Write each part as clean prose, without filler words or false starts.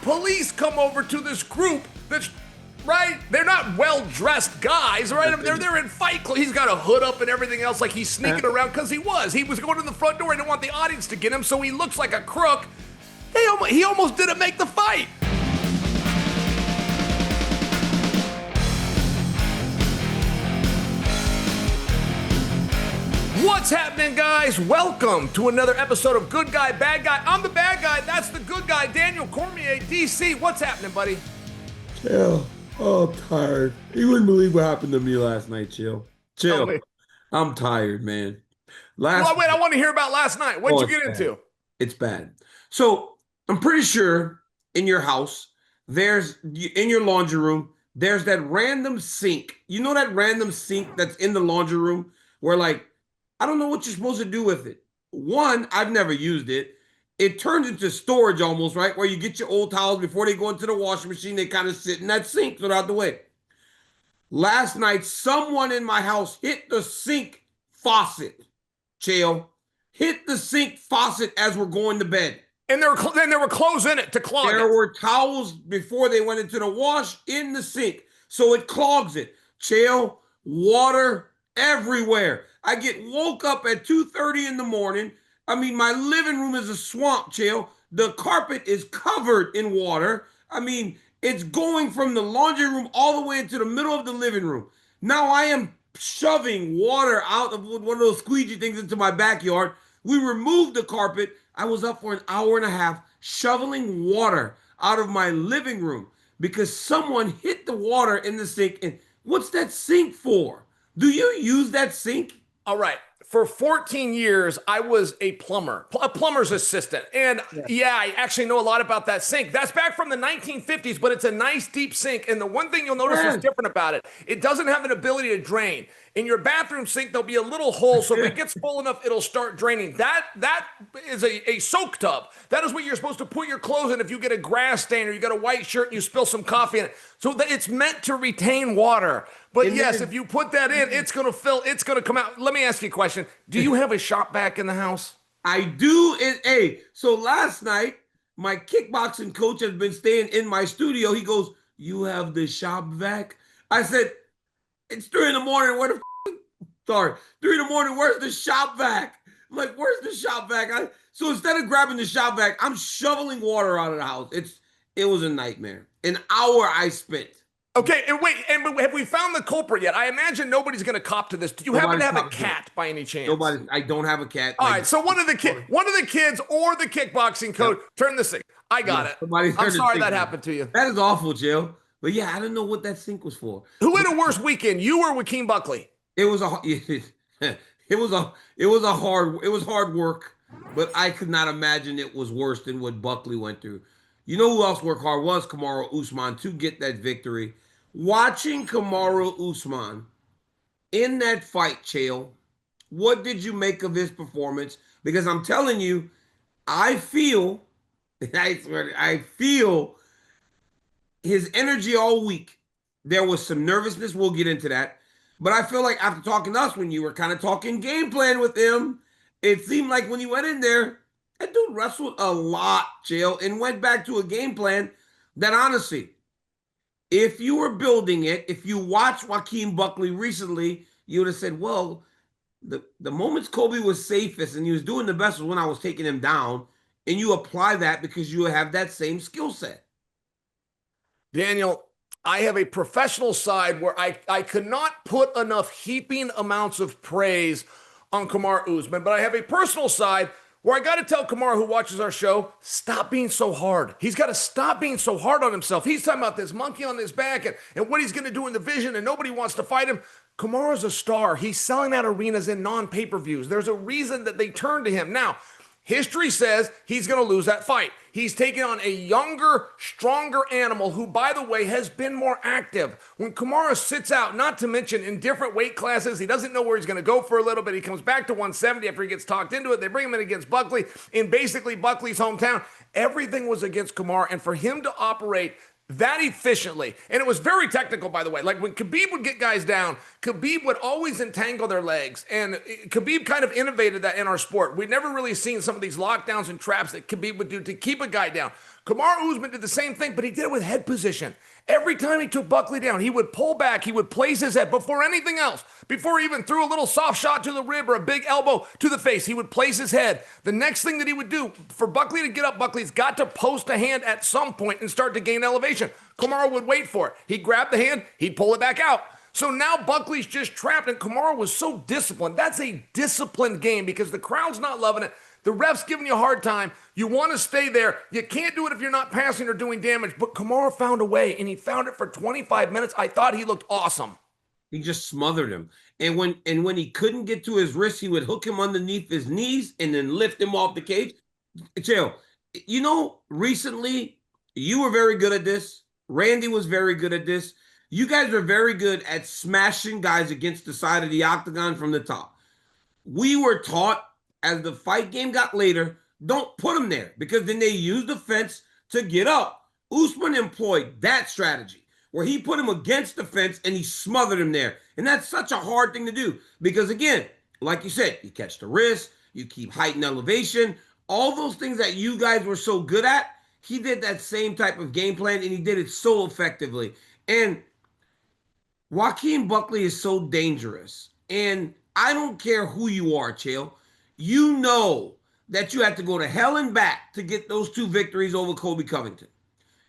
police come over to this group that's, right? They're not well-dressed guys, right? I mean, they're in fight clothes. He's got a hood up and everything else, like he's sneaking around because he was going to the front door. He didn't want the audience to get him, so he looks like a crook. He almost didn't make the fight. What's happening, guys? Welcome to another episode of Good Guy, Bad Guy. I'm the bad guy. That's the good guy, Daniel Cormier, DC. What's happening, buddy? Chill. Oh, I'm tired. You wouldn't believe what happened to me last night, Chill. I'm tired, man. Wait, I want to hear about last night. What'd you get into? It's bad. So I'm pretty sure in your house, in your laundry room, there's that random sink. You know that random sink that's in the laundry room where, like, I don't know what you're supposed to do with it. One, I've never used it. It turns into storage almost, right? Where you get your old towels before they go into the washing machine. They kind of sit in that sink, so they're out the way. Last night, someone in my house hit the sink faucet. Chael, hit the sink faucet as we're going to bed. And there were clothes in it to clog it. There were towels before they went into the wash in the sink. So it clogs it. Chael, water everywhere. I get woke up at 2:30 in the morning. I mean, my living room is a swamp, Chael. The carpet is covered in water. I mean, it's going from the laundry room all the way into the middle of the living room. Now I am shoving water out of one of those squeegee things into my backyard. We removed the carpet. I was up for an hour and a half shoveling water out of my living room because someone hit the water in the sink. And what's that sink for? Do you use that sink? All right. For 14 years, I was a plumber's assistant. And yeah, I actually know a lot about that sink. That's back from the 1950s, but it's a nice deep sink. And the one thing you'll notice is different about it, it doesn't have an ability to drain. In your bathroom sink, there'll be a little hole, so if it gets full enough, it'll start draining. That is a soak tub. That is what you're supposed to put your clothes in if you get a grass stain or you got a white shirt and you spill some coffee in it. So that it's meant to retain water. But yes, if you put that in, it's going to fill, it's going to come out. Let me ask you a question. Do you have a shop vac in the house? I do. So last night, my kickboxing coach has been staying in my studio. He goes, "You have the shop vac?" I said, "It's 3 in the morning. Where the sorry, 3 in the morning. Where's the shop vac?" I'm like, "Where's the shop vac?" So instead of grabbing the shop vac, I'm shoveling water out of the house. It was a nightmare. An hour I spent. Okay, and wait, and have we found the culprit yet? I imagine nobody's going to cop to this. Do you happen to have a cat by any chance? Nobody. I don't have a cat. All right, so one of the kids or the kickboxing coach turn the sink. I got it. I'm sorry that happened to you. That is awful, Jill. But yeah, I didn't know what that sink was for. Who had a worse weekend, you or Joaquin Buckley? It was hard work, but I could not imagine it was worse than what Buckley went through. You know who else worked hard was Kamaru Usman to get that victory. Watching Kamaru Usman in that fight, Chael, what did you make of his performance? Because I'm telling you, I feel his energy all week. There was some nervousness. We'll get into that. But I feel like after talking to us, when you were kind of talking game plan with him, it seemed like when he went in there, that dude wrestled a lot, Chael, and went back to a game plan that honestly, if you were building it, if you watched Joaquin Buckley recently, you would have said, well, the moments Kobe was safest and he was doing the best was when I was taking him down, and you apply that because you have that same skill set. Daniel, I have a professional side where I could not put enough heaping amounts of praise on Kamaru Usman, but I have a personal side where I got to tell Kamaru, who watches our show, stop being so hard. He's got to stop being so hard on himself. He's talking about this monkey on his back and what he's going to do in the division, and nobody wants to fight him. Kamaru's a star. He's selling out arenas in non-pay-per-views. There's a reason that they turn to him. Now, history says he's going to lose that fight. He's taking on a younger, stronger animal who, by the way, has been more active. When Kamaru sits out, not to mention in different weight classes, he doesn't know where he's going to go for a little bit. He comes back to 170 after he gets talked into it. They bring him in against Buckley in basically Buckley's hometown. Everything was against Kamaru, and for him to operate that efficiently. And it was very technical, by the way. Like when Khabib would get guys down, Khabib would always entangle their legs. And Khabib kind of innovated that in our sport. We'd never really seen some of these lockdowns and traps that Khabib would do to keep a guy down. Kamaru Usman did the same thing, but he did it with head position. Every time he took Buckley down, he would pull back, he would place his head before anything else. Before he even threw a little soft shot to the rib or a big elbow to the face, he would place his head. The next thing that he would do, for Buckley to get up, Buckley's got to post a hand at some point and start to gain elevation. Kamaru would wait for it. He'd grab the hand, he'd pull it back out. So now Buckley's just trapped, and Kamaru was so disciplined. That's a disciplined game because the crowd's not loving it. The ref's giving you a hard time. You want to stay there. You can't do it if you're not passing or doing damage. But Kamaru found a way, and he found it for 25 minutes. I thought he looked awesome. He just smothered him. And when he couldn't get to his wrist, he would hook him underneath his knees and then lift him off the cage. Chael, recently, you were very good at this. Randy was very good at this. You guys are very good at smashing guys against the side of the octagon from the top. We were taught, as the fight game got later, don't put them there because then they use the fence to get up. Usman employed that strategy where he put him against the fence and he smothered him there. And that's such a hard thing to do because, again, like you said, you catch the wrist, you keep height and elevation, all those things that you guys were so good at, he did that same type of game plan and he did it so effectively. And Joaquin Buckley is so dangerous. And I don't care who you are, Chael. You know that you have to go to hell and back to get those 2 victories over Colby Covington.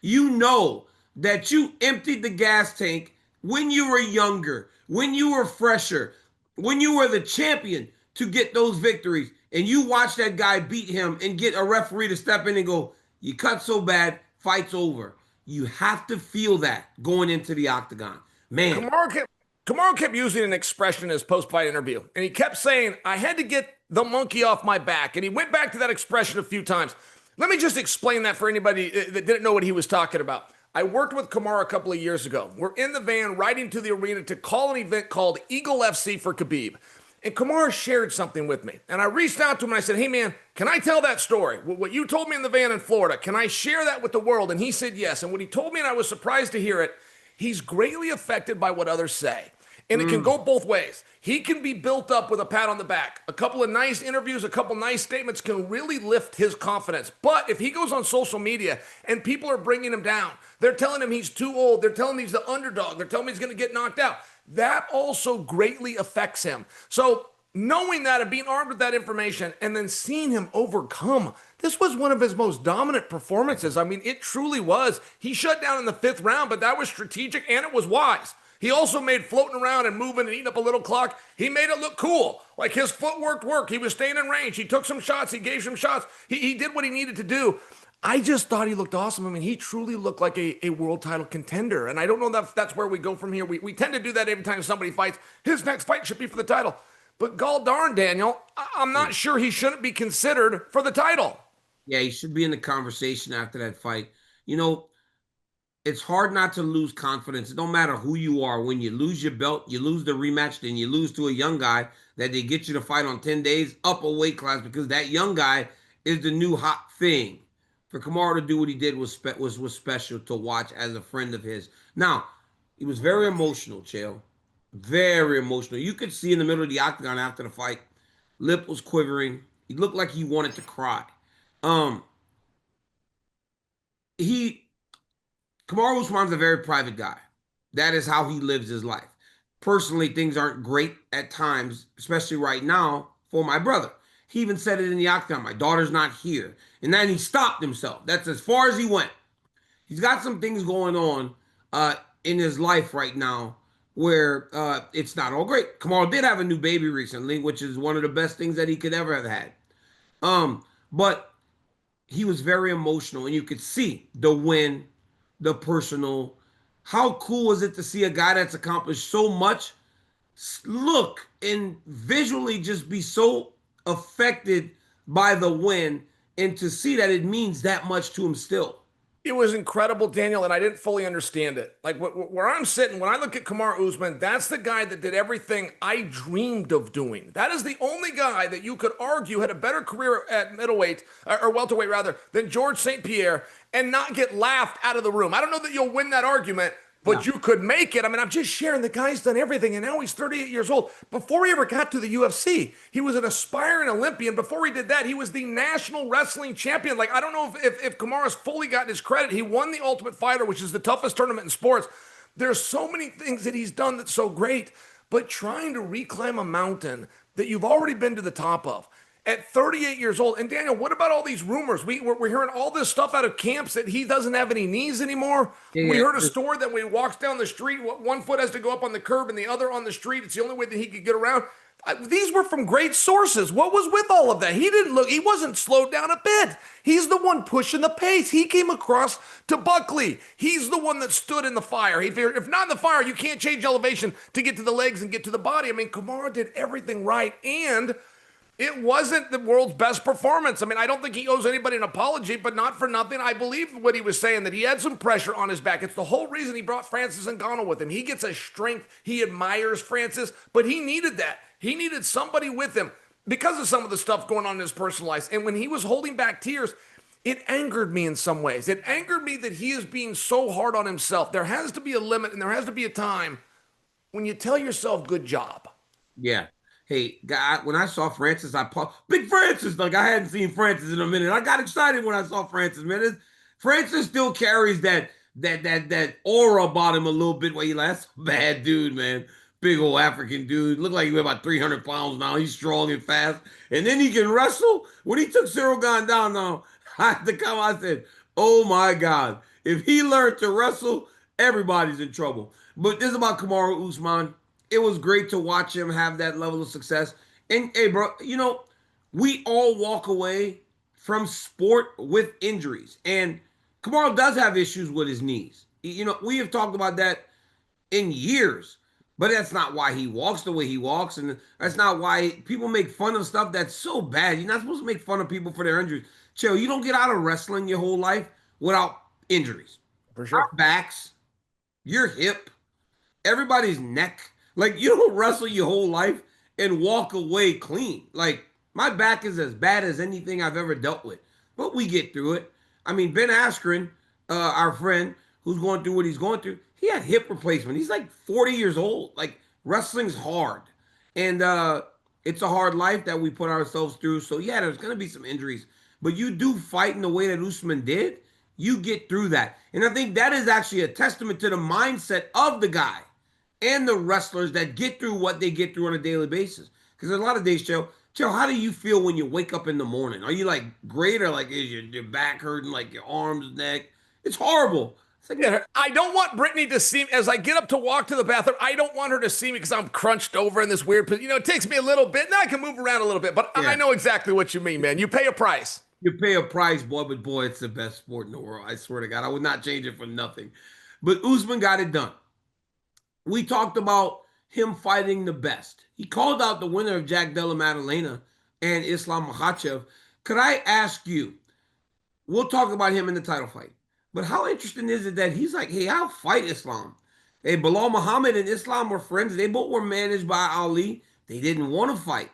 You know that you emptied the gas tank when you were younger, when you were fresher, when you were the champion to get those victories. And you watch that guy beat him and get a referee to step in and go, you cut so bad, fight's over. You have to feel that going into the octagon. Man. Kamaru kept using an expression in his post-fight interview, and he kept saying, I had to get the monkey off my back, and he went back to that expression a few times. Let me just explain that for anybody that didn't know what he was talking about. I worked with Kamaru a couple of years ago. We're in the van riding to the arena to call an event called Eagle FC for Khabib, and Kamaru shared something with me, and I reached out to him and I said, hey man, can I tell that story? What you told me in the van in Florida, can I share that with the world? And he said yes, and when he told me, and I was surprised to hear it, he's greatly affected by what others say. And it can go both ways. He can be built up with a pat on the back. A couple of nice interviews, a couple nice statements can really lift his confidence. But if he goes on social media and people are bringing him down, they're telling him he's too old, they're telling him he's the underdog, they're telling him he's going to get knocked out, that also greatly affects him. So knowing that and being armed with that information and then seeing him overcome, this was one of his most dominant performances. I mean, it truly was. He shut down in the 5th round, but that was strategic and it was wise. He also made floating around and moving and eating up a little clock. He made it look cool. Like his footwork worked. He was staying in range. He took some shots. He gave some shots. He did what he needed to do. I just thought he looked awesome. I mean, he truly looked like a world title contender. And I don't know if that's where we go from here. We tend to do that every time somebody fights. His next fight should be for the title. But gall darn, Daniel, I'm not sure he shouldn't be considered for the title. Yeah, he should be in the conversation after that fight. It's hard not to lose confidence. It don't matter who you are. When you lose your belt, you lose the rematch, then you lose to a young guy that they get you to fight on 10 days, up a weight class, because that young guy is the new hot thing. For Kamaru to do what he did was special to watch as a friend of his. Now, he was very emotional, Chael. Very emotional. You could see in the middle of the octagon after the fight, lip was quivering. He looked like he wanted to cry. Kamaru Usman's a very private guy. That is how he lives his life. Personally, things aren't great at times, especially right now, for my brother. He even said it in the octagon, my daughter's not here. And then he stopped himself. That's as far as he went. He's got some things going on in his life right now where it's not all great. Kamaru did have a new baby recently, which is one of the best things that he could ever have had. But he was very emotional, and you could see the win, the personal. How cool is it to see a guy that's accomplished so much look and visually just be so affected by the win, and to see that it means that much to him still? It was incredible, Daniel, and I didn't fully understand it. Like where I'm sitting, when I look at Kamaru Usman, that's the guy that did everything I dreamed of doing. That is the only guy that you could argue had a better career at middleweight, or welterweight rather, than George St. Pierre, and not get laughed out of the room. I don't know that you'll win that argument, but you could make it. I mean, I'm just sharing. The guy's done everything, and now he's 38 years old. Before he ever got to the UFC, he was an aspiring Olympian. Before he did that, he was the national wrestling champion. Like, I don't know if Kamaru's fully gotten his credit. He won the Ultimate Fighter, which is the toughest tournament in sports. There's so many things that he's done that's so great, but trying to reclimb a mountain that you've already been to the top of at 38 years old. And Daniel, what about all these rumors? We're hearing all this stuff out of camps that he doesn't have any knees anymore. Yeah, we heard a story that when he walks down the street, one foot has to go up on the curb and the other on the street. It's the only way that he could get around. These were from great sources. What was with all of that? He wasn't slowed down a bit. He's the one pushing the pace. He came across to Buckley. He's the one that stood in the fire. If not in the fire, you can't change elevation to get to the legs and get to the body. I mean, Kamaru did everything right, and it wasn't the world's best performance. I mean, I don't think he owes anybody an apology, but not for nothing. I believe what he was saying, that he had some pressure on his back. It's the whole reason he brought Francis Ngannou with him. He gets a strength. He admires Francis, but he needed that. He needed somebody with him because of some of the stuff going on in his personal life. And when he was holding back tears, it angered me in some ways. It angered me that he is being so hard on himself. There has to be a limit, and there has to be a time when you tell yourself, good job. Yeah. Hey, guy, when I saw Francis, Big Francis. Like, I hadn't seen Francis in a minute. I got excited when I saw Francis, man. Francis still carries that aura about him a little bit where that's a bad dude, man. Big old African dude. Looked like he weighed about 300 pounds now. He's strong and fast. And then he can wrestle. When he took Cyril Gane down now, I had to come. I said, oh, my God. If he learned to wrestle, everybody's in trouble. But this is about Kamaru Usman. It was great to watch him have that level of success. And, hey, bro, we all walk away from sport with injuries. And Kamaru does have issues with his knees. We have talked about that in years. But that's not why he walks the way he walks. And that's not why people make fun of stuff that's so bad. You're not supposed to make fun of people for their injuries. Chill, you don't get out of wrestling your whole life without injuries. For sure. Our backs, your hip, everybody's neck. Like, you don't wrestle your whole life and walk away clean. Like, my back is as bad as anything I've ever dealt with. But we get through it. I mean, Ben Askren, our friend who's going through what he's going through, he had hip replacement. He's like 40 years old. Like, wrestling's hard. And it's a hard life that we put ourselves through. So, yeah, there's going to be some injuries. But you do fight in the way that Usman did, you get through that. And I think that is actually a testament to the mindset of the guy and the wrestlers that get through what they get through on a daily basis. Because a lot of days, Joe, how do you feel when you wake up in the morning? Are you like great, or like is your back hurting, like your arms, neck? It's horrible. I don't want Brittany to see me as I get up to walk to the bathroom. I don't want her to see me because I'm crunched over in this weird position. It takes me a little bit. Now I can move around a little bit, but yeah. I know exactly what you mean, man. You pay a price. You pay a price, boy, but boy, it's the best sport in the world. I swear to God, I would not change it for nothing. But Usman got it done. We talked about him fighting the best. He called out the winner of Jack Della Maddalena and Islam Makhachev. Could I ask you, we'll talk about him in the title fight, but how interesting is it that he's like, hey, I'll fight Islam. Hey, Bilal Muhammad and Islam were friends. They both were managed by Ali. They didn't want to fight.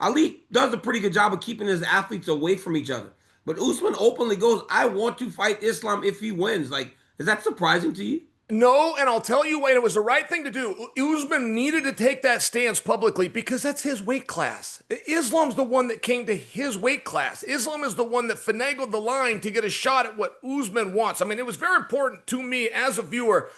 Ali does a pretty good job of keeping his athletes away from each other. But Usman openly goes, I want to fight Islam if he wins. Like, is that surprising to you? No, and I'll tell you what, it was the right thing to do. Usman needed to take that stance publicly because that's his weight class. Islam's the one that came to his weight class. Islam is the one that finagled the line to get a shot at what Usman wants. I mean, it was very important to me as a viewer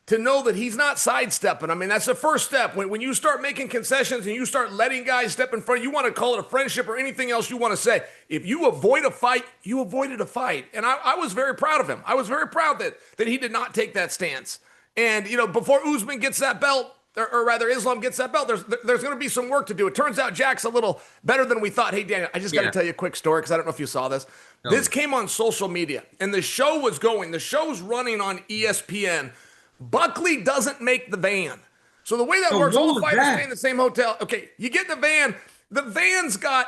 to know that he's not sidestepping. I mean, that's the first step. When you start making concessions and you start letting guys step in front, you want to call it a friendship or anything else you want to say. If you avoid a fight, you avoided a fight. And I was very proud of him. I was very proud that he did not take that stance. And, before Usman gets that belt, or rather Islam gets that belt, there's going to be some work to do. It turns out Jack's a little better than we thought. Hey, Daniel, I just got to tell you a quick story because I don't know if you saw this. No. This came on social media, and the show's running on ESPN. Buckley doesn't make the van. So the way that works, all the fighters stay in the same hotel. Okay, you get in the van. The van's got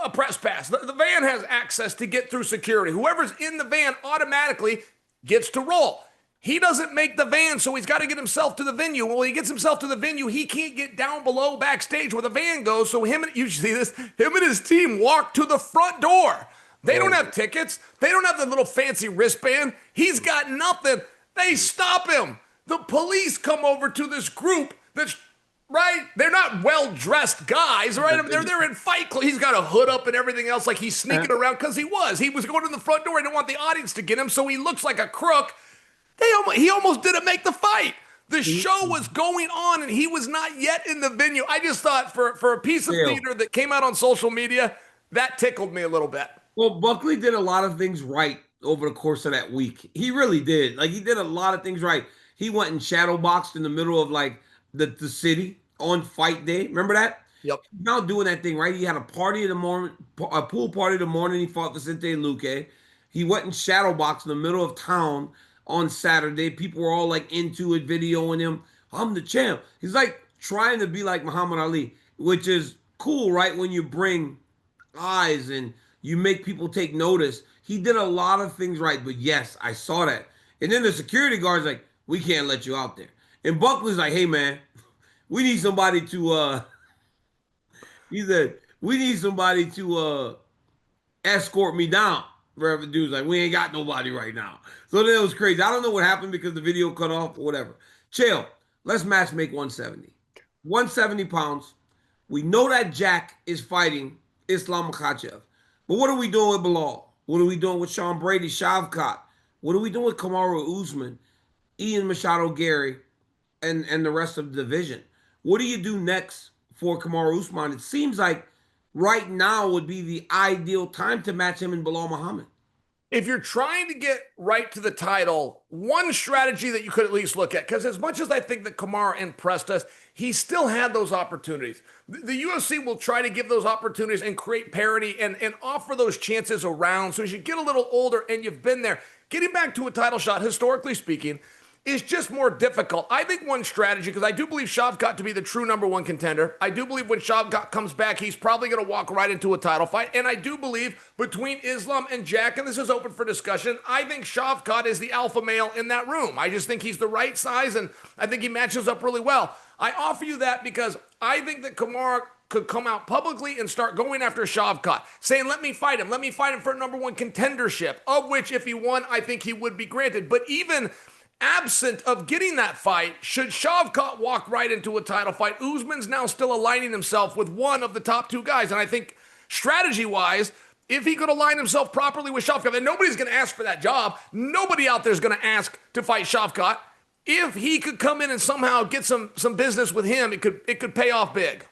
a press pass. The van has access to get through security. Whoever's in the van automatically gets to roll. He doesn't make the van, so he's got to get himself to the venue. Well, he gets himself to the venue. He can't get down below backstage where the van goes. So you see this, him and his team walk to the front door. They don't have tickets. They don't have the little fancy wristband. He's got nothing. They stop him. The police come over to this group that's right. They're not well-dressed guys, right? I mean, they're in fight clothes. He's got a hood up and everything else, like he's sneaking around because he was going to the front door. He didn't want the audience to get him, so he looks like a crook. He almost didn't make the fight. The show was going on, and he was not yet in the venue. I just thought for a piece of theater that came out on social media, that tickled me a little bit. Well, Buckley did a lot of things right over the course of that week. He really did. Like, he did a lot of things right. He went and shadow boxed in the middle of like the city on fight day. Remember that? Yep. He's now doing that thing, right? He had a party in the morning, a pool party in the morning. He fought Vicente Luque. He went and shadow boxed in the middle of town on Saturday. People were all like into it, videoing him. I'm the champ. He's like trying to be like Muhammad Ali, which is cool, right? When you bring eyes and you make people take notice. He did a lot of things right, but yes, I saw that. And then the security guard's like, we can't let you out there. And Buckley's like, hey man, we need somebody to he said, we need somebody to escort me down. Wherever the dude's like, we ain't got nobody right now. So that was crazy. I don't know what happened because the video cut off or whatever. Chill. Let's match make 170. 170 pounds. We know that Jack is fighting Islam Makhachev. But what are we doing with Bilal? What are we doing with Sean Brady, Shavkat? What are we doing with Kamaru Usman, Ian Machado Gary, and the rest of the division? What do you do next for Kamaru Usman? It seems like right now would be the ideal time to match him and Bilal Muhammad. If you're trying to get right to the title, one strategy that you could at least look at, because as much as I think that Kamaru impressed us, he still had those opportunities. The UFC will try to give those opportunities and create parity and offer those chances around. So as you get a little older and you've been there, getting back to a title shot, historically speaking, is just more difficult. I think one strategy, because I do believe Shavkat to be the true number one contender. I do believe when Shavkat comes back, he's probably going to walk right into a title fight. And I do believe between Islam and Jack, and this is open for discussion, I think Shavkat is the alpha male in that room. I just think he's the right size, and I think he matches up really well. I offer you that because I think that Kamaru could come out publicly and start going after Shavkat, saying, let me fight him for a number one contendership, of which if he won, I think he would be granted. But even absent of getting that fight, should Shavkat walk right into a title fight, Usman's now still aligning himself with one of the top two guys. And I think strategy-wise, if he could align himself properly with Shavkat, and nobody's going to ask for that job, nobody out there is going to ask to fight Shavkat. If he could come in and somehow get some business with him, it could pay off big.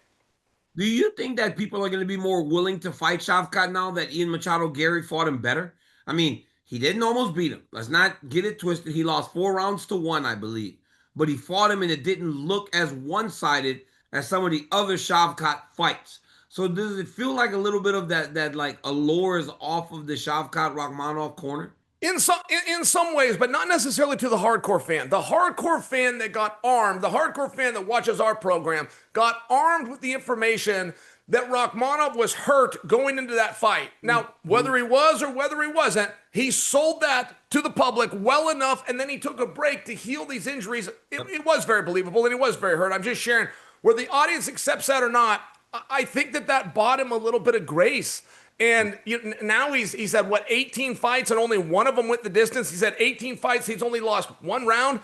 Do you think that people are going to be more willing to fight Shavkat now that Ian Machado Gary fought him better? I mean, he didn't almost beat him. Let's not get it twisted. He lost 4 rounds to 1, I believe. But he fought him, and it didn't look as one-sided as some of the other Shavkat fights. So does it feel like a little bit of that like allure is off of the Shavkat Rakhmonov corner? In some ways, but not necessarily to the hardcore fan. The hardcore fan that got armed, the hardcore fan that watches our program, got armed with the information that Rakhmonov was hurt going into that fight. Now, whether he was or whether he wasn't, he sold that to the public well enough, and then he took a break to heal these injuries. It was very believable, and he was very hurt. I'm just sharing. Whether the audience accepts that or not, I think that bought him a little bit of grace. And now he's had, 18 fights, and only one of them went the distance. He's had 18 fights. He's only lost 1 round.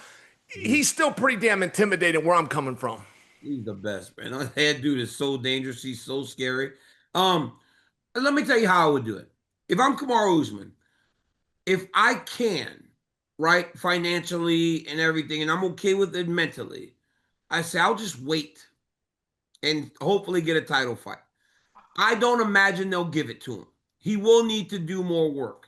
He's still pretty damn intimidating where I'm coming from. He's the best, man. That dude is so dangerous. He's so scary. Let me tell you how I would do it. If I'm Kamaru Usman, if I can, right, financially and everything, and I'm okay with it mentally, I say I'll just wait and hopefully get a title fight. I don't imagine they'll give it to him. He will need to do more work.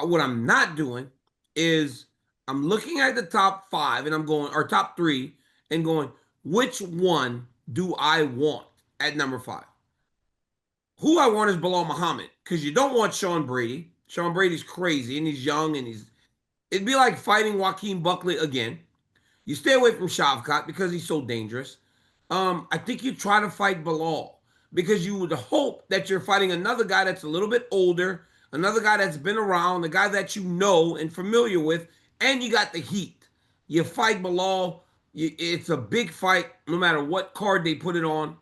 What I'm not doing is I'm looking at the top 5 and I'm going, or top 3, and going, which one do I want at number 5? Who I want is Bilal Muhammad, because you don't want Sean Brady. Sean Brady's crazy and he's young, and it'd be like fighting Joaquin Buckley again. You stay away from Shavkat because he's so dangerous. I think you try to fight Bilal because you would hope that you're fighting another guy that's a little bit older, another guy that's been around, a guy that you know and familiar with, and you got the heat. You fight Bilal. It's a big fight no matter what card they put it on.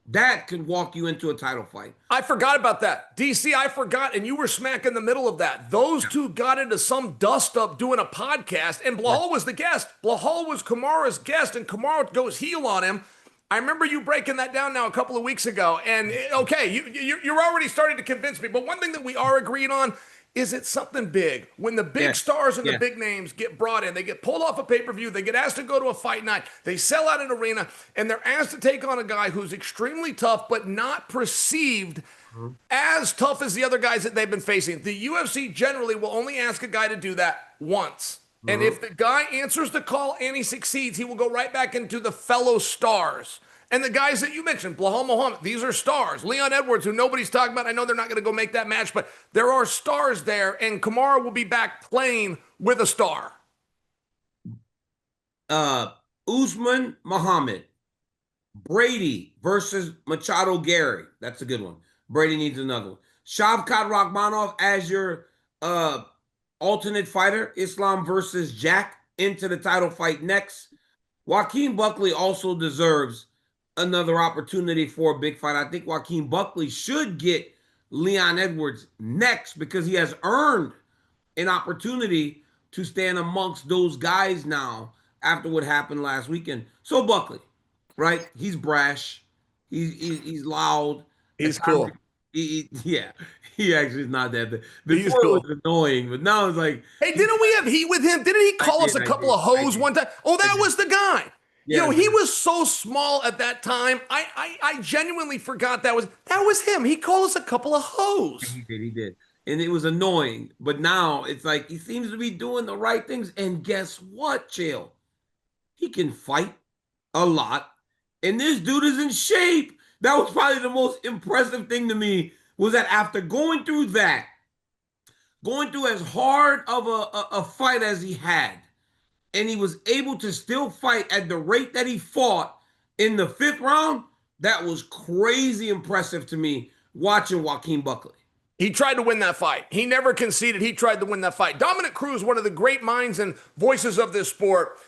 That could walk you into a title fight. I forgot about that. DC, I forgot, and you were smack in the middle of that. Those two got into some dust up doing a podcast, and Blahal was the guest. Blahal was Kamaru's guest, and Kamaru goes heel on him. I remember you breaking that down now a couple of weeks ago, and okay, you're already starting to convince me. But one thing that we are agreed on is it's something big. When the big stars and the big names get brought in, they get pulled off a pay-per-view, they get asked to go to a fight night, they sell out an arena, and they're asked to take on a guy who's extremely tough, but not perceived as tough as the other guys that they've been facing. The UFC generally will only ask a guy to do that once. And if the guy answers the call and he succeeds, he will go right back into the fellow stars. And the guys that you mentioned, Blahal Muhammad, these are stars. Leon Edwards, who nobody's talking about. I know they're not going to go make that match, but there are stars there, and Kamaru will be back playing with a star. Usman Muhammad. Brady versus Machado Gary. That's a good one. Brady needs another one. Shavkat Rakhmonov as your alternate fighter. Islam versus Jack into the title fight next. Joaquin Buckley also deserves another opportunity for a big fight. I think Joaquin Buckley should get Leon Edwards next because he has earned an opportunity to stand amongst those guys now after what happened last weekend. So Buckley, right? He's brash. He's loud. He's cool. He actually is not that bad. Before cool. It was annoying, but now it's like, hey, didn't we have heat with him? Didn't he call us a couple of hoes one time? Oh, that was the guy. Yeah, he was so small at that time. I genuinely forgot that was him. He called us a couple of hoes. He did. And it was annoying. But now it's like he seems to be doing the right things. And guess what, Chael? He can fight a lot. And this dude is in shape. That was probably the most impressive thing to me, was that after going through as hard of a fight as he had, and he was able to still fight at the rate that he fought in the 5th round, that was crazy impressive to me watching Joaquin Buckley. He tried to win that fight. He never conceded. He tried to win that fight. Dominic Cruz, one of the great minds and voices of this sport,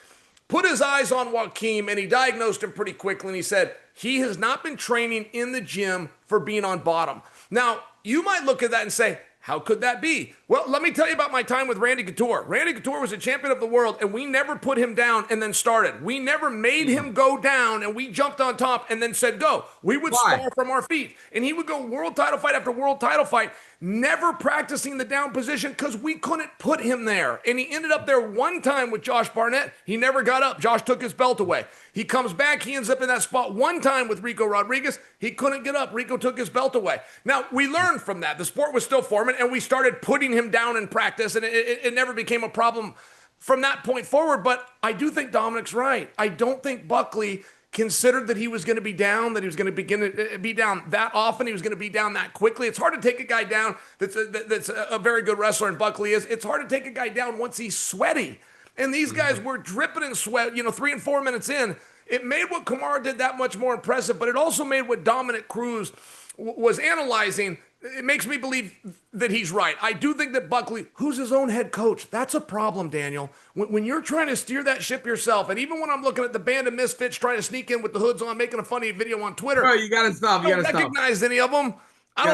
put his eyes on Joaquin, and he diagnosed him pretty quickly, and he said, he has not been training in the gym for being on bottom. Now, you might look at that and say, how could that be? Well, let me tell you about my time with Randy Couture. Randy Couture was a champion of the world, and we never put him down and then started. We never made him go down, and we jumped on top and then said, go. We would spar from our feet. And he would go world title fight after world title fight, never practicing the down position because we couldn't put him there. And he ended up there one time with Josh Barnett. He never got up. Josh took his belt away. He comes back. He ends up in that spot one time with Rico Rodriguez. He couldn't get up. Rico took his belt away. Now, we learned from that. The sport was still forming, and we started putting him down in practice, and it never became a problem from that point forward. But I do think Dominic's right. I don't think Buckley considered that he was going to be down, that he was going to begin to be down that often. He was going to be down that quickly. It's hard to take a guy down that's a very good wrestler, and Buckley is. It's hard to take a guy down once he's sweaty. And these guys were dripping in sweat, 3 and 4 minutes in. It made what Kamaru did that much more impressive, but it also made what Dominic Cruz was analyzing. It makes me believe that he's right. I do think that Buckley, who's his own head coach, that's a problem, Daniel. When you're trying to steer that ship yourself, and even when I'm looking at the band of misfits trying to sneak in with the hoods on, making a funny video on Twitter, bro, you gotta stop. I don't recognize any of them. I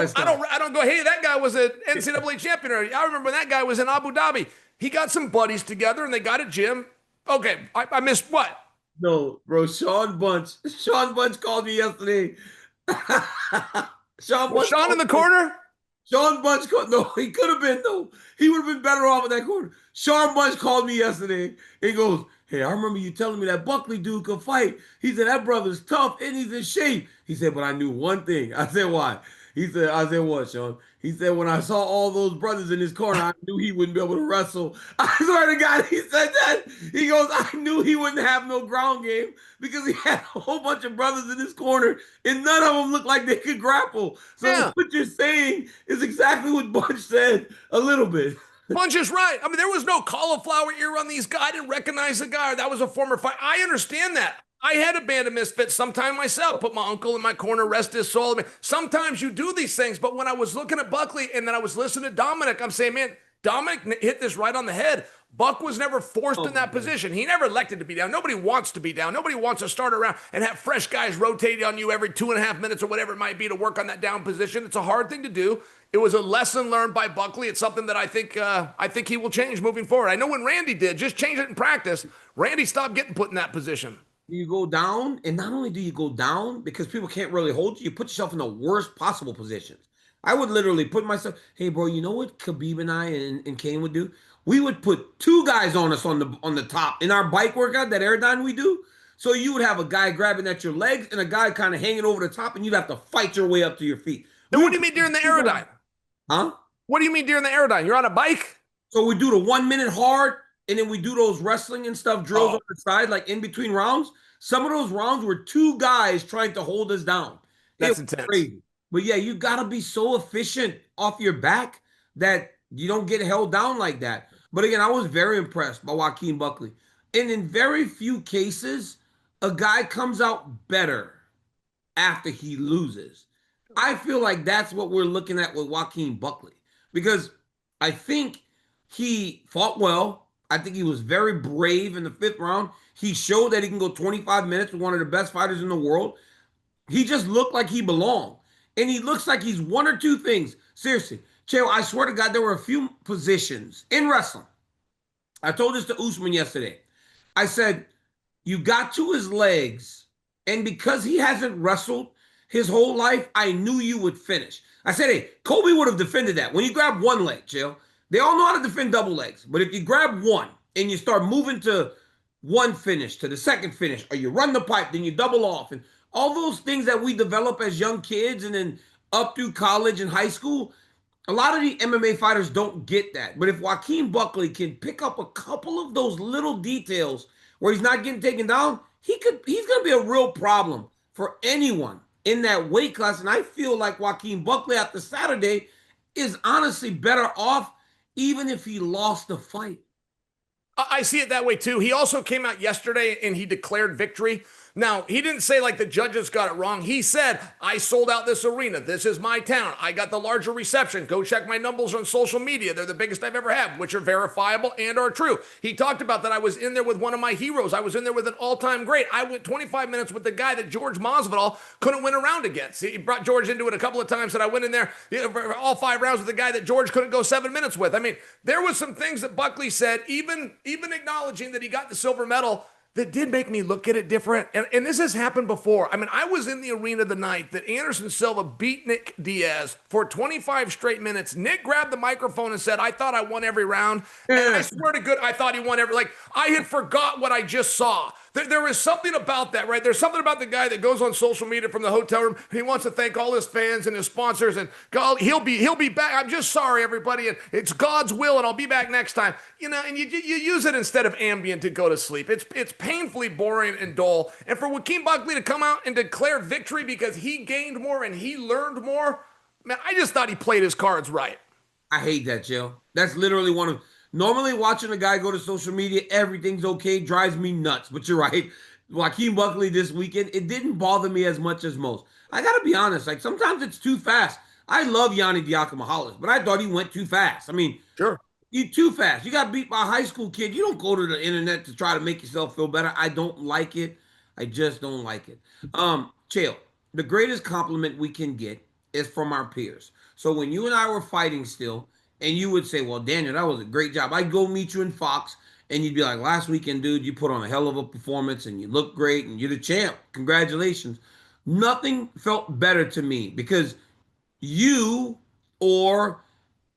don't go, hey, that guy was an NCAA champion. I remember when that guy was in Abu Dhabi. He got some buddies together and they got a gym. Okay, I missed what? No, bro, Sean Bunch called me yesterday. Sean in the corner? Sean Bunch called. No, he could have been. No, he would have been better off in that corner. Sean Bunch called me yesterday. He goes, hey, I remember you telling me that Buckley dude could fight. He said, that brother's tough and he's in shape. He said, but I knew one thing. I said, why? I said, what, Sean? He said, when I saw all those brothers in his corner, I knew he wouldn't be able to wrestle. I swear to God, he said that. He goes, I knew he wouldn't have no ground game because he had a whole bunch of brothers in his corner, and none of them looked like they could grapple. So what you're saying is exactly what Bunch said a little bit. Bunch is right. I mean, there was no cauliflower ear on these guys. I didn't recognize the guy. That was a former fight. I understand that. I had a band of misfits sometime myself, put my uncle in my corner, rest his soul. I mean, sometimes you do these things, but when I was looking at Buckley and then I was listening to Dominic, I'm saying, man, Dominic hit this right on the head. Buck was never forced in that position. He never elected to be down. Nobody wants to be down. Nobody wants to start around and have fresh guys rotate on you every 2.5 minutes or whatever it might be to work on that down position. It's a hard thing to do. It was a lesson learned by Buckley. It's something that I think he will change moving forward. I know when Randy did, just change it in practice. Randy stopped getting put in that position. You go down, and not only do you go down because people can't really hold you, you put yourself in the worst possible positions. I would literally put myself, hey, bro, you know what Khabib and I and Kane would do? We would put two guys on us on the top in our bike workout, that airdyne we do. So you would have a guy grabbing at your legs and a guy kind of hanging over the top, and you'd have to fight your way up to your feet. Now, what do you mean during the airdyne? Huh? What do you mean during the airdyne? You're on a bike? So we do the 1 minute hard, and then we do those wrestling and stuff drills on the side, like in between rounds. Some of those rounds were two guys trying to hold us down. That's intense. Crazy. But yeah, you got to be so efficient off your back that you don't get held down like that. But again, I was very impressed by Joaquin Buckley. And in very few cases, a guy comes out better after he loses. I feel like that's what we're looking at with Joaquin Buckley, because I think he fought well. I think he was very brave in the 5th round. He showed that he can go 25 minutes with one of the best fighters in the world. He just looked like he belonged. And he looks like he's one or two things. Seriously, Chael, I swear to God, there were a few positions in wrestling. I told this to Usman yesterday. I said, you got to his legs, and because he hasn't wrestled his whole life, I knew you would finish. I said, hey, Kobe would have defended that. When you grab one leg, Chael, they all know how to defend double legs. But if you grab one and you start moving to one finish, to the second finish, or you run the pipe, then you double off, and all those things that we develop as young kids and then up through college and high school, a lot of the MMA fighters don't get that. But if Joaquin Buckley can pick up a couple of those little details where he's not getting taken down, he's going to be a real problem for anyone in that weight class. And I feel like Joaquin Buckley after Saturday is honestly better off even if he lost the fight. I see it that way too. He also came out yesterday and he declared victory. Now, he didn't say like the judges got it wrong. He said, I sold out this arena. This is my town. I got the larger reception. Go check my numbers on social media. They're the biggest I've ever had, which are verifiable and are true. He talked about that I was in there with one of my heroes. I was in there with an all-time great. I went 25 minutes with the guy that George Masvidal couldn't win a round against. He brought George into it a couple of times, and I went in there all 5 rounds with the guy that George couldn't go 7 minutes with. I mean, there was some things that Buckley said, even acknowledging that he got the silver medal, that did make me look at it different. And this has happened before. I mean, I was in the arena the night that Anderson Silva beat Nick Diaz for 25 straight minutes. Nick grabbed the microphone and said, I thought I won every round. And I swear to God, I thought he won every, like, I had forgot what I just saw. There is something about that, right? There's something about the guy that goes on social media from the hotel room. He wants to thank all his fans and his sponsors, and God, he'll be back. I'm just sorry, everybody, and it's God's will, and I'll be back next time. You know, and you use it instead of Ambien to go to sleep. It's painfully boring and dull. And for Joaquin Buckley to come out and declare victory because he gained more and he learned more, man, I just thought he played his cards right. I hate that, Joe. That's literally one of. Normally, watching a guy go to social media, everything's okay, drives me nuts. But you're right. Joaquin Buckley this weekend, it didn't bother me as much as most. I got to be honest. Like, sometimes it's too fast. I love Yanni Diakomahalis, but I thought he went too fast. I mean, sure. You too fast. You got beat by a high school kid. You don't go to the internet to try to make yourself feel better. I don't like it. I just don't like it. Chael, the greatest compliment we can get is from our peers. So when you and I were fighting still, and you would say, well, Daniel, that was a great job. I'd go meet you in Fox, and you'd be like, last weekend, dude, you put on a hell of a performance, and you look great, and you're the champ. Congratulations. Nothing felt better to me because you or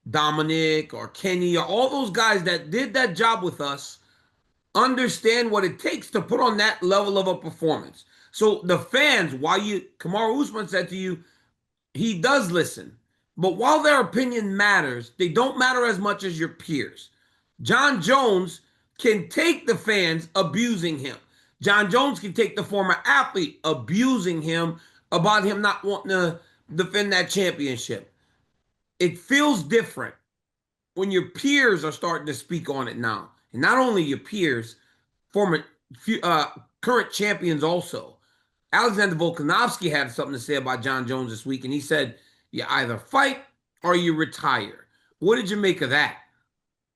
Dominic or Kenny or all those guys that did that job with us understand what it takes to put on that level of a performance. So the fans, Kamaru Usman said to you, he does listen. But while their opinion matters, they don't matter as much as your peers. Jon Jones can take the fans abusing him. Jon Jones can take the former athlete abusing him about him not wanting to defend that championship. It feels different when your peers are starting to speak on it now. And not only your peers, current champions also. Alexander Volkanovski had something to say about Jon Jones this week, and he said, you either fight or you retire. What did you make of that?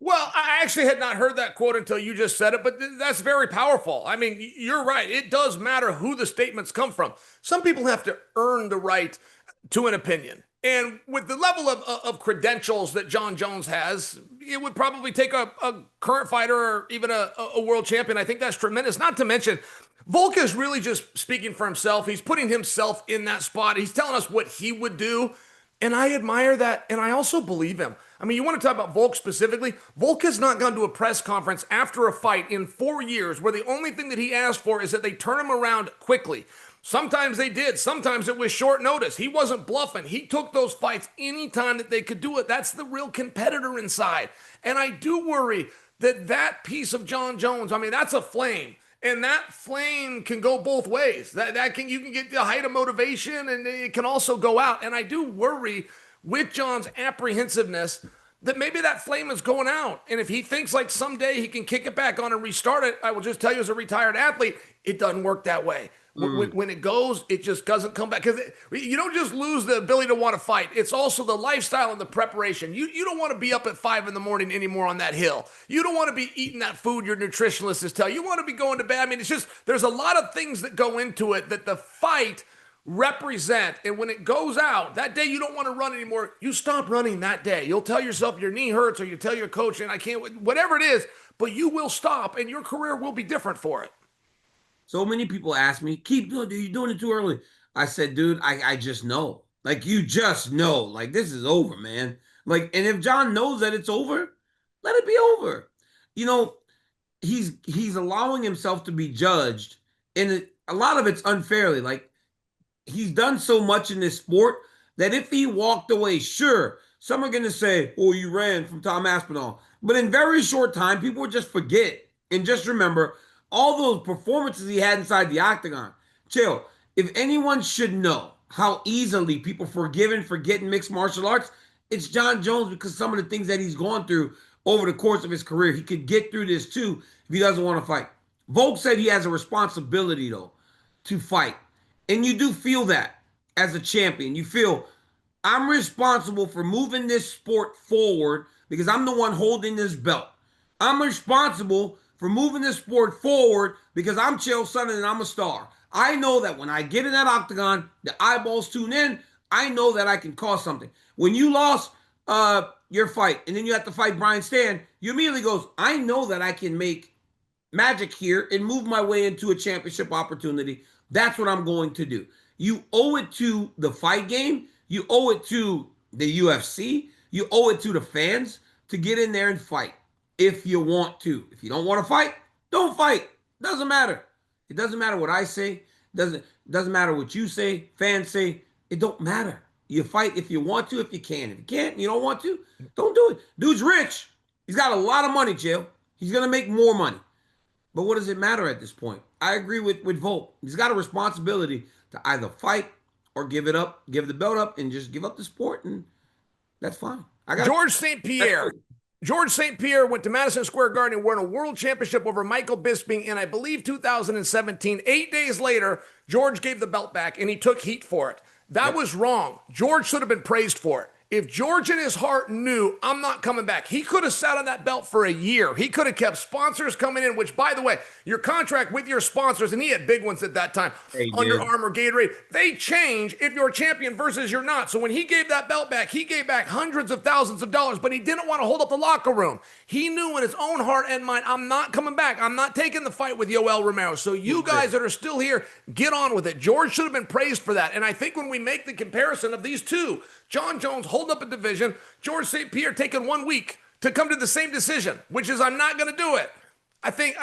Well, I actually had not heard that quote until you just said it, but that's very powerful. I mean, you're right. It does matter who the statements come from. Some people have to earn the right to an opinion. And with the level of credentials that Jon Jones has, it would probably take a current fighter or even a world champion. I think that's tremendous. Not to mention, Volk is really just speaking for himself. He's putting himself in that spot. He's telling us what he would do. And I admire that. And I also believe him. I mean, you want to talk about Volk specifically? Volk has not gone to a press conference after a fight in 4 years where the only thing that he asked for is that they turn him around quickly. Sometimes they did. Sometimes it was short notice. He wasn't bluffing. He took those fights anytime that they could do it. That's the real competitor inside. And I do worry that that piece of Jon Jones, I mean, that's a flame. And that flame can go both ways. That can, you can get the height of motivation and it can also go out. And I do worry with Jon's apprehensiveness that maybe that flame is going out. And if he thinks like someday he can kick it back on and restart it, I will just tell you as a retired athlete, it doesn't work that way. When it goes, it just doesn't come back. Because you don't just lose the ability to want to fight. It's also the lifestyle and the preparation. You don't want to be up at 5 a.m. anymore on that hill. You don't want to be eating that food your nutritionist is telling you. You want to be going to bed. I mean, it's just, there's a lot of things that go into it that the fight represent. And when it goes out, that day you don't want to run anymore. You stop running that day. You'll tell yourself your knee hurts or you tell your coach, and I can't, whatever it is, but you will stop and your career will be different for it. So many people ask me, keep doing it, you're doing it too early. I said, dude, I just know. Like, you just know. Like, this is over, man. Like, and if Jon knows that it's over, let it be over. You know, he's allowing himself to be judged, and a lot of it's unfairly. Like, he's done so much in this sport that if he walked away, sure, some are going to say, oh, you ran from Tom Aspinall. But in very short time, people would just forget and just remember all those performances he had inside the octagon. Chill. If anyone should know how easily people forgive and forget in mixed martial arts, it's Jon Jones, because some of the things that he's gone through over the course of his career, he could get through this too if he doesn't want to fight. Volk said he has a responsibility, though, to fight. And you do feel that as a champion. You feel, I'm responsible for moving this sport forward because I'm the one holding this belt. I'm responsible for moving this sport forward because I'm Chael Sonnen and I'm a star. I know that when I get in that octagon, the eyeballs tune in. I know that I can cause something. When you lost your fight and then you have to fight Brian Stann, you immediately goes, I know that I can make magic here and move my way into a championship opportunity. That's what I'm going to do. You owe it to the fight game. You owe it to the UFC. You owe it to the fans to get in there and fight. If you want to. If you don't want to fight, don't fight. Doesn't matter. It doesn't matter what I say. Doesn't matter what you say, fans say. It don't matter. You fight if you want to, if you can. If you can't and you don't want to, don't do it. Dude's rich. He's got a lot of money, Chael. He's going to make more money. But what does it matter at this point? I agree with Volk. He's got a responsibility to either fight or give it up, give the belt up, and just give up the sport, and that's fine. George St. Pierre. George St. Pierre went to Madison Square Garden and won a world championship over Michael Bisping in, I believe, 2017. 8 days later, George gave the belt back, and he took heat for it. That was wrong. George should have been praised for it. If George in his heart knew, I'm not coming back, he could have sat on that belt for a year. He could have kept sponsors coming in, which, by the way, your contract with your sponsors, and he had big ones at that time, Under Armour, Gatorade, they change if you're a champion versus you're not. So when he gave that belt back, he gave back hundreds of thousands of dollars, but he didn't want to hold up the locker room. He knew in his own heart and mind, I'm not coming back. I'm not taking the fight with Yoel Romero. So you guys that are still here, get on with it. George should have been praised for that. And I think when we make the comparison of these two, Jon Jones holding up a division, George St. Pierre taking 1 week to come to the same decision, which is I'm not going to do it. I think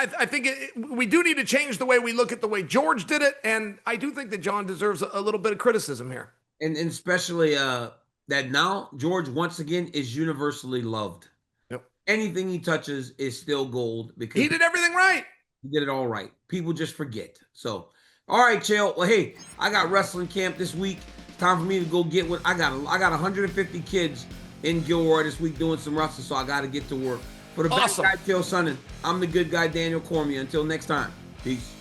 we do need to change the way we look at the way George did it, and I do think that Jon deserves a little bit of criticism here. And especially that now George, once again, is universally loved. Yep. Anything he touches is still gold because he did everything right. He did it all right. People just forget. So, all right, Chael. Well, hey, I got wrestling camp this week. Time for me to go get what I got. I got 150 kids in Gilroy this week doing some wrestling, so I got to get to work. For the best guy, Chael Sonnen, I'm the good guy, Daniel Cormier. Until next time, peace.